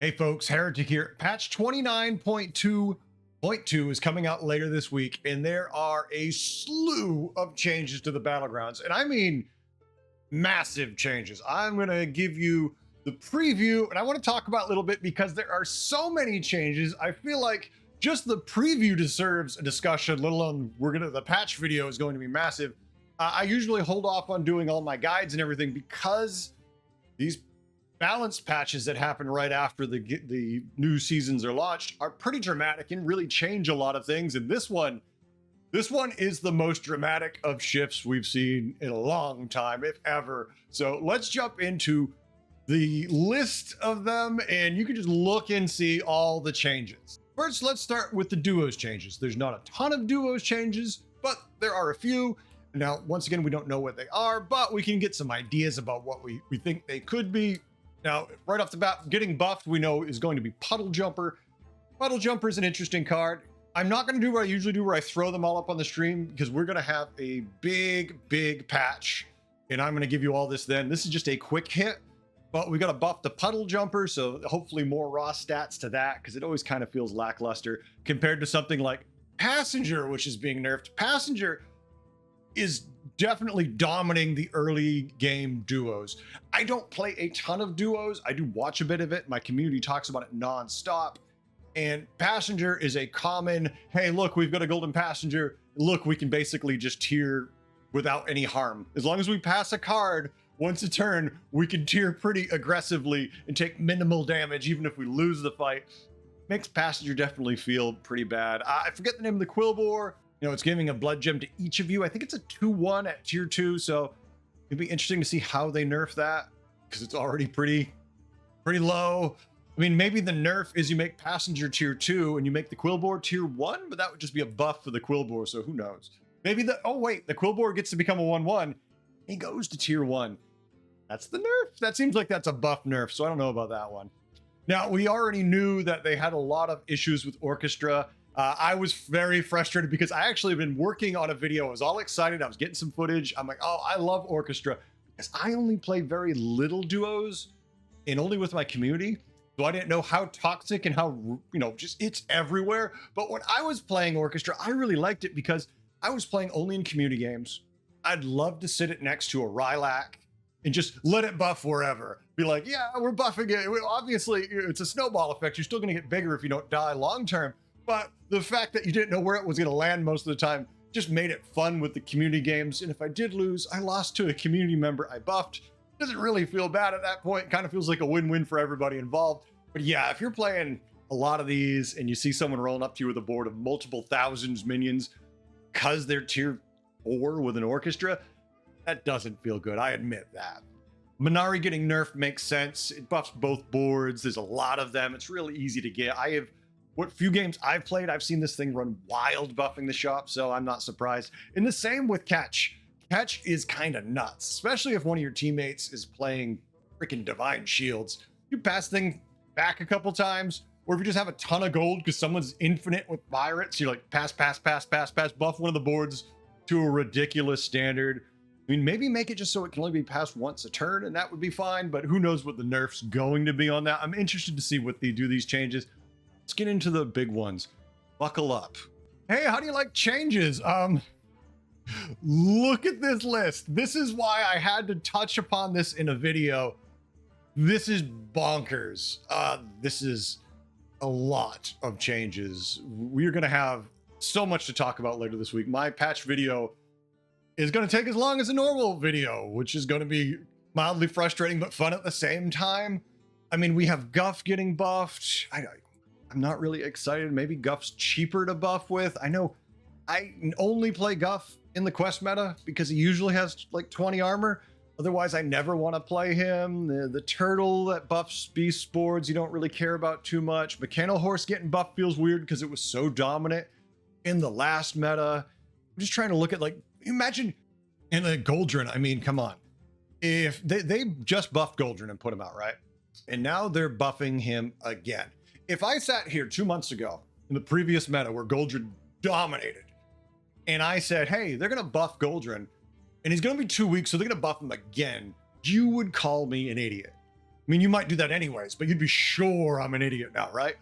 Hey folks, Heretic here. Patch 29.2.2 is coming out later this week, and there are a slew of changes to the Battlegrounds, and I mean massive changes. I'm going to give you the preview, and I want to talk about a little bit because there are so many changes. I feel like just the preview deserves a discussion, let alone the patch video is going to be massive. I usually hold off on doing all my guides and everything because these balance patches that happen right after the new seasons are launched are pretty dramatic and really change a lot of things. And this one is the most dramatic of shifts we've seen in a long time, if ever. So let's jump into the list of them, and you can just look and see all the changes. First, let's start with the duos changes. There's not a ton of duos changes, but there are a few. Now, once again, we don't know what they are, but we can get some ideas about what we think they could be. Now, right off the bat, getting buffed, we know is going to be Puddle Jumper. Puddle Jumper is an interesting card. I'm not going to do what I usually do, where I throw them all up on the stream, because we're going to have a big patch, and I'm going to give you all this then. This is just a quick hit, but we got to buff the Puddle Jumper, so hopefully more raw stats to that, because it always kind of feels lackluster compared to something like Passenger, which is being nerfed. Passenger is definitely dominating the early game duos. I don't play a ton of duos. I do watch a bit of it. My community talks about it non-stop. And Passenger is a common, hey, look, we've got a golden passenger. Look, we can basically just tier without any harm. As long as we pass a card once a turn, we can tier pretty aggressively and take minimal damage, even if we lose the fight. Makes Passenger definitely feel pretty bad. I forget the name of the Quillbore. You know, it's giving a blood gem to each of you. I think it's a 2-1 at tier 2, so it'd be interesting to see how they nerf that, because it's already pretty low. I mean, maybe the nerf is you make Passenger tier 2 and you make the Quillbore tier 1, but that would just be a buff for the Quillbore, so who knows? Maybe the Quillbore gets to become a 1-1. He goes to tier 1. That's the nerf. That seems like that's a buff nerf, so I don't know about that one. Now, we already knew that they had a lot of issues with Orchestra. I was very frustrated because I actually have been working on a video. I was all excited. I was getting some footage. I'm like, oh, I love Orchestra, because I only play very little duos and only with my community. So I didn't know how toxic and how, just it's everywhere. But when I was playing Orchestra, I really liked it because I was playing only in community games. I'd love to sit it next to a Rylak and just let it buff wherever. Be like, yeah, we're buffing it. Obviously, it's a snowball effect. You're still going to get bigger if you don't die long term. But the fact that you didn't know where it was going to land most of the time just made it fun with the community games. And if I did lose, I lost to a community member I buffed. Doesn't really feel bad at that point. It kind of feels like a win-win for everybody involved. But yeah, if you're playing a lot of these and you see someone rolling up to you with a board of multiple thousands minions because they're tier 4 with an Orchestra, that doesn't feel good. I admit that. Minari getting nerfed makes sense. It buffs both boards. There's a lot of them. It's really easy to get. What few games I've played, I've seen this thing run wild buffing the shop, so I'm not surprised. And the same with Catch. Catch is kind of nuts, especially if one of your teammates is playing freaking Divine Shields. You pass thing back a couple times, or if you just have a ton of gold because someone's infinite with pirates, you're like pass, buff one of the boards to a ridiculous standard. I mean, maybe make it just so it can only be passed once a turn, and that would be fine, but who knows what the nerf's going to be on that. I'm interested to see what they do these changes. Let's get into the big ones. Buckle up. Hey, how do you like changes? Look at this list. This is why I had to touch upon this in a video. This is bonkers. This is a lot of changes. We're going to have so much to talk about later this week. My patch video is going to take as long as a normal video, which is going to be mildly frustrating but fun at the same time. I mean, we have Guff getting buffed. I'm not really excited. Maybe Guff's cheaper to buff with. I know I only play Guff in the quest meta because he usually has like 20 armor. Otherwise, I never want to play him. The turtle that buffs beast boards, you don't really care about too much. Mechano Horse getting buffed feels weird because it was so dominant in the last meta. I'm just trying to look at, like, imagine in a Goldrin. I mean, come on. If they just buffed Goldrin and put him out, right? And now they're buffing him again. If I sat here 2 months ago in the previous meta where Goldrin dominated, and I said, hey, they're going to buff Goldrin, and he's going to be 2 weeks, so they're going to buff him again, you would call me an idiot. I mean, you might do that anyways, but you'd be sure I'm an idiot now, right?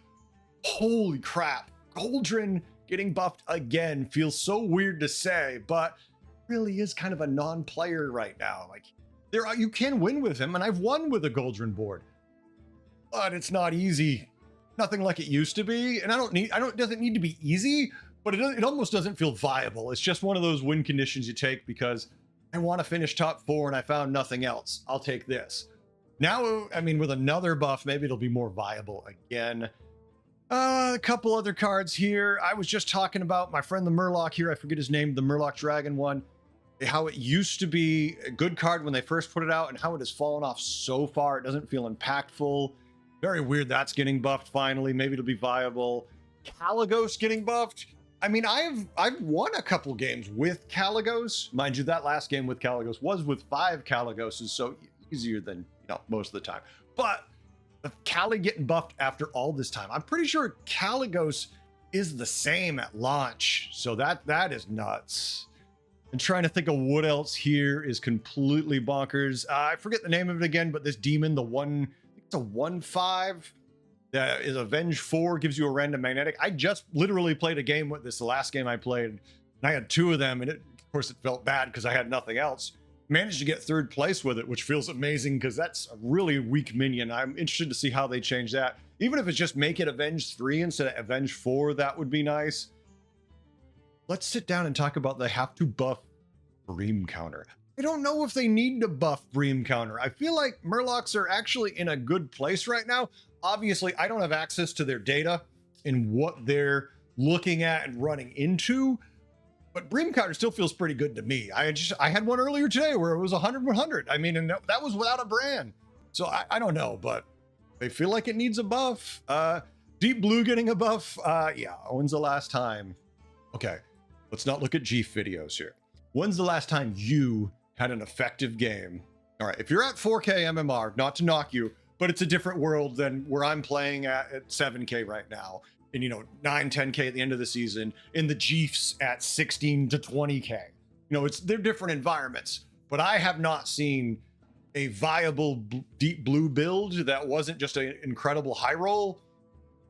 Holy crap. Goldrin getting buffed again feels so weird to say, but really is kind of a non-player right now. Like, you can win with him, and I've won with a Goldrin board, but it's not easy. Nothing like it used to be, and it doesn't need to be easy, but it almost doesn't feel viable. It's just one of those win conditions you take because I want to finish top 4 and I found nothing else. I'll take this. Now, I mean, with another buff, maybe it'll be more viable again. A couple other cards here. I was just talking about my friend the Murloc here. I forget his name, the Murloc Dragon one. How it used to be a good card when they first put it out and how it has fallen off so far. It doesn't feel impactful. Very weird that's getting buffed finally. Maybe it'll be viable. Kalecgos getting buffed. I mean, I've won a couple games with Kalecgos. Mind you, that last game with Kalecgos was with 5 Kalecgoses, so easier than, most of the time. But Kali getting buffed after all this time. I'm pretty sure Kalecgos is the same at launch. So that is nuts. I'm trying to think of what else here is completely bonkers. I forget the name of it again, but this demon, it's a 1/5 that is Avenge 4, gives you a random magnetic. I just literally played a game with this, the last game I played, and I had 2 of them, and of course it felt bad because I had nothing else. Managed to get 3rd place with it, which feels amazing because that's a really weak minion. I'm interested to see how they change that. Even if it's just make it Avenge 3 instead of Avenge 4, that would be nice. Let's sit down and talk about they have to buff Bream counter. I don't know if they need to buff Bream counter. I feel like Murlocs are actually in a good place right now. Obviously, I don't have access to their data and what they're looking at and running into, but Bream counter still feels pretty good to me. I had one earlier today where it was 100/100. I mean, and that was without a brand. So I don't know, but they feel like it needs a buff. Deep Blue getting a buff. Yeah, when's the last time? Okay, let's not look at GIF videos here. When's the last time you had an effective game? All right, if you're at 4K MMR, not to knock you, but it's a different world than where I'm playing at 7K right now. And 9, 10K at the end of the season, and the GIFs at 16 to 20K. They're different environments, but I have not seen a viable Deep Blue build that wasn't just an incredible high roll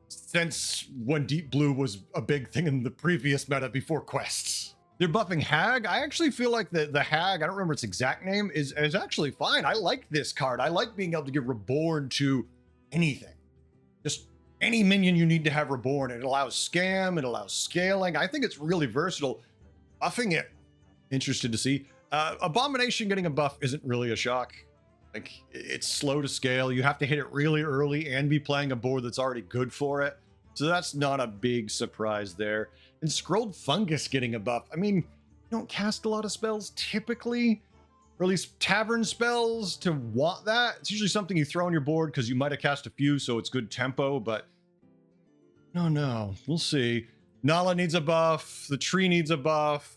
since when Deep Blue was a big thing in the previous meta before quests. They're buffing Hag. I actually feel like the Hag, I don't remember its exact name, is actually fine. I like this card. I like being able to give Reborn to anything. Just any minion you need to have Reborn. It allows scam, it allows scaling. I think it's really versatile. Buffing it, interested to see. Abomination getting a buff isn't really a shock. Like, it's slow to scale. You have to hit it really early and be playing a board that's already good for it. So that's not a big surprise there. And Scrolled Fungus getting a buff. I mean, you don't cast a lot of spells typically, or at least tavern spells to want that. It's usually something you throw on your board because you might have cast a few, so it's good tempo, but no, we'll see. Nala needs a buff. The tree needs a buff.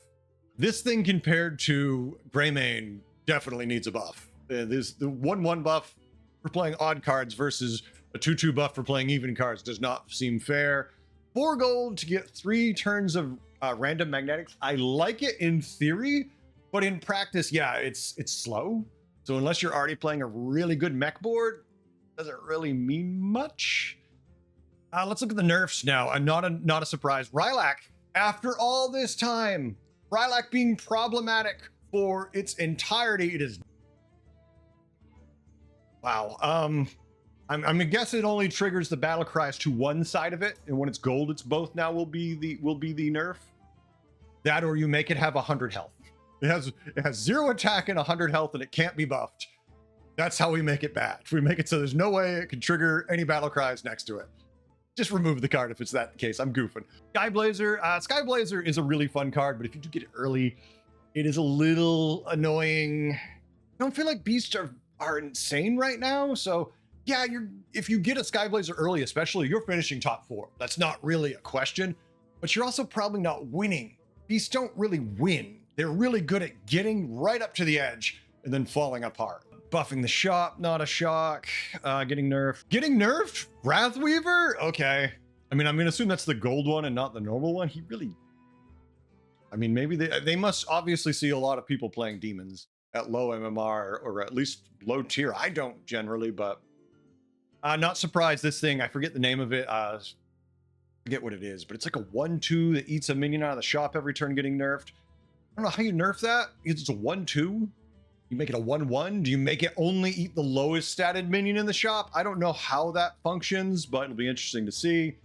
This thing compared to Greymane definitely needs a buff. There's the 1/1 buff for playing odd cards versus a 2/2 buff for playing even cards does not seem fair. 4 gold to get 3 turns of random magnetics. I like it in theory, but in practice, yeah, it's slow. So unless you're already playing a really good mech board, doesn't really mean much. Let's look at the nerfs now. Not a surprise. Rylak, after all this time, Rylak being problematic for its entirety, it is. Wow. I'm gonna guess it only triggers the battle cries to one side of it, and when it's gold, it's both now will be the nerf. That, or you make it have 100 health. It has 0 attack and 100 health, and it can't be buffed. That's how we make it bad. We make it so there's no way it can trigger any battle cries next to it. Just remove the card if it's that case. I'm goofing. Skyblazer. Skyblazer is a really fun card, but if you do get it early, it is a little annoying. I don't feel like beasts are insane right now, so yeah, if you get a Skyblazer early, especially, you're finishing top 4. That's not really a question, but you're also probably not winning. Beasts don't really win. They're really good at getting right up to the edge and then falling apart. Buffing the shop, not a shock. Getting nerfed. Getting nerfed? Wrathweaver? Okay. I mean, I'm going to assume that's the gold one and not the normal one. I mean, maybe they must obviously see a lot of people playing demons at low MMR or at least low tier. I don't generally, but Not surprised. This thing, I forget the name of it. Forget what it is, but it's like a 1/2 that eats a minion out of the shop every turn getting nerfed. I don't know how you nerf that. It's a 1/2. You make it a 1/1. Do you make it only eat the lowest statted minion in the shop? I don't know how that functions, but it'll be interesting to see.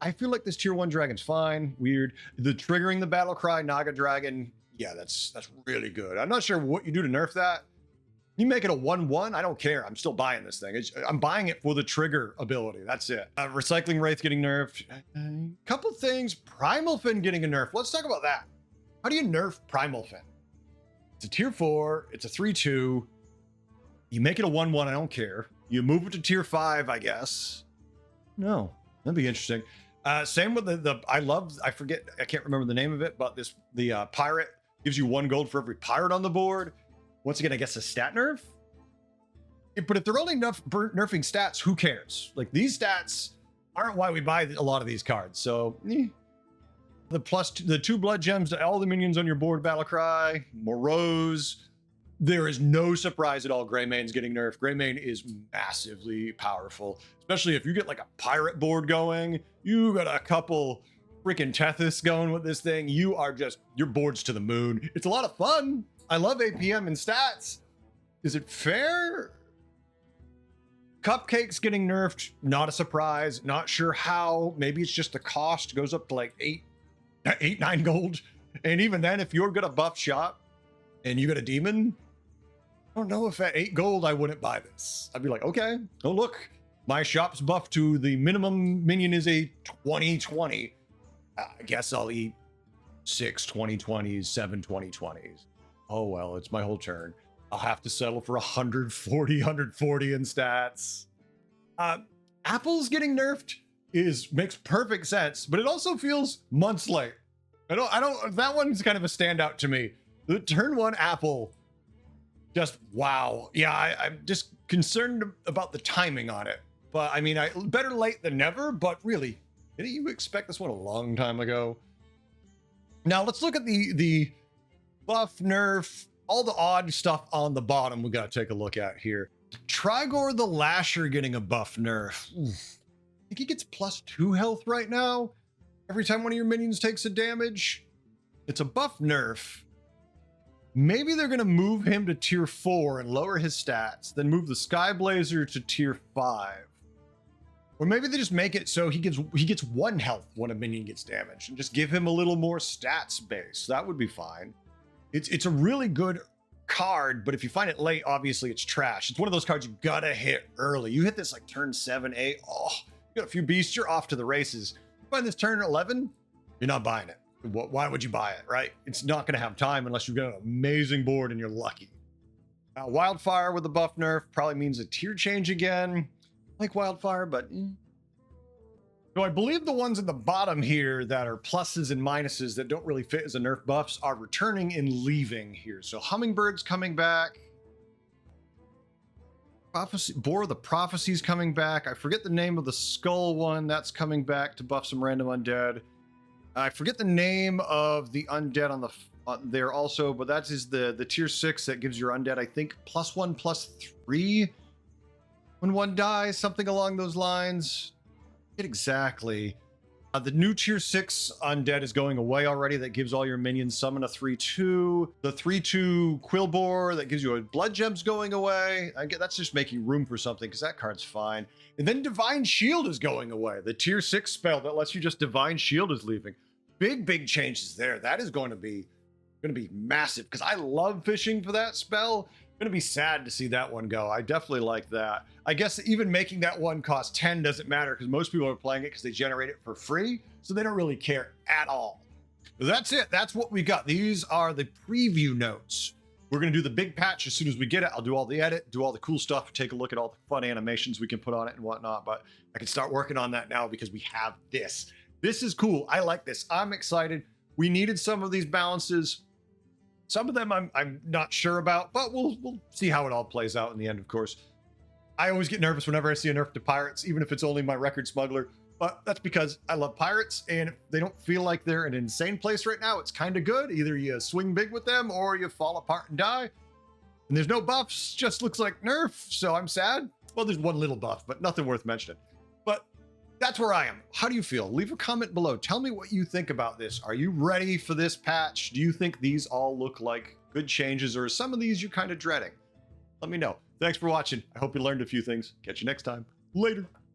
I feel like this tier 1 dragon's fine. Weird. The triggering the battle cry Naga dragon, yeah, that's really good. I'm not sure what you do to nerf that. You make it a 1/1, I don't care. I'm still buying this thing. I'm buying it for the trigger ability. That's it. Recycling Wraith getting nerfed. Couple things. Primal Fin getting a nerf. Let's talk about that. How do you nerf Primal Fin? It's a tier 4. It's a 3/2. You make it a 1/1, I don't care. You move it to tier 5, I guess. No, that'd be interesting. Same with I forget, I can't remember the name of it, but the pirate gives you 1 gold for every pirate on the board. Once again, I guess a stat nerf. But if they're only nerfing stats, who cares? Like, these stats aren't why we buy a lot of these cards. So, the 2 blood gems to all the minions on your board, battle cry, Morose. There is no surprise at all Greymane's getting nerfed. Greymane is massively powerful, especially if you get like a pirate board going. You got a couple freaking Tethys going with this thing. Your board's to the moon. It's a lot of fun. I love APM and stats. Is it fair? Cupcake's getting nerfed. Not a surprise. Not sure how. Maybe it's just the cost goes up to like 9 gold. And even then, if you're gonna buff shop and you got a demon, I don't know if at 8 gold I wouldn't buy this. I'd be like, okay, oh look, my shop's buffed to the minimum minion is a 20/20. I guess I'll eat 6 20/20s, 7 20/20s. Oh well, it's my whole turn. I'll have to settle for 140 in stats. Apple's getting nerfed makes perfect sense, but it also feels months late. That one's kind of a standout to me. The turn 1 Apple, just wow. Yeah, I'm just concerned about the timing on it. But I mean, better late than never, but really, didn't you expect this one a long time ago? Now let's look at the buff, nerf, all the odd stuff on the bottom we got to take a look at here. Trigor the Lasher getting a buff nerf. I think he gets +2 health right now. Every time one of your minions takes a damage. It's a buff nerf. Maybe they're going to move him to tier 4 and lower his stats, then move the Skyblazer to tier 5. Or maybe they just make it so he gets 1 health when a minion gets damaged and just give him a little more stats base. That would be fine. It's a really good card, but if you find it late, obviously it's trash. It's one of those cards you gotta hit early. You hit this like turn 7, 8. Oh, you got a few beasts, you're off to the races. You find this turn 11, you're not buying it. Why would you buy it, right? It's not gonna have time unless you've got an amazing board and you're lucky. Wildfire with the buff nerf probably means a tier change again. I like Wildfire, but so I believe the ones at the bottom here that are pluses and minuses that don't really fit as a nerf buffs are returning and leaving here. So Hummingbird's coming back. Boar of the Prophecy's coming back. I forget the name of the skull one. That's coming back to buff some random undead. I forget the name of the undead on there also, but that is the tier 6 that gives your undead, I think, +1/+3 when one dies, something along those lines. Exactly. The new tier 6 undead is going away already. That gives all your minions summon a 3/2. The 3/2 Quillbore that gives you a blood gem's going away. That's just making room for something because that card's fine. And then Divine Shield is going away. The tier 6 spell that lets you just Divine Shield is leaving. Big changes there. That is going to be massive because I love fishing for that spell. Gonna be sad to see that one go. I definitely like that. I guess even making that one cost 10 doesn't matter because most people are playing it because they generate it for free, so they don't really care at all. But that's it. That's what we got. These are the preview notes. We're gonna do the big patch as soon as we get it. I'll do all the edit, do all the cool stuff, take a look at all the fun animations we can put on it and whatnot. But I can start working on that now because we have this. This is cool. I like this. I'm excited. We needed some of these balances. Some of them I'm not sure about, but we'll see how it all plays out in the end, of course. I always get nervous whenever I see a nerf to pirates, even if it's only my record smuggler, but that's because I love pirates, and if they don't feel like they're in an insane place right now, it's kind of good. Either you swing big with them, or you fall apart and die. And there's no buffs, just looks like nerf, so I'm sad. Well, there's one little buff, but nothing worth mentioning. But that's where I am. How do you feel? Leave a comment below. Tell me what you think about this. Are you ready for this patch? Do you think these all look like good changes, or are some of these you're kind of dreading? Let me know. Thanks for watching. I hope you learned a few things. Catch you next time. Later.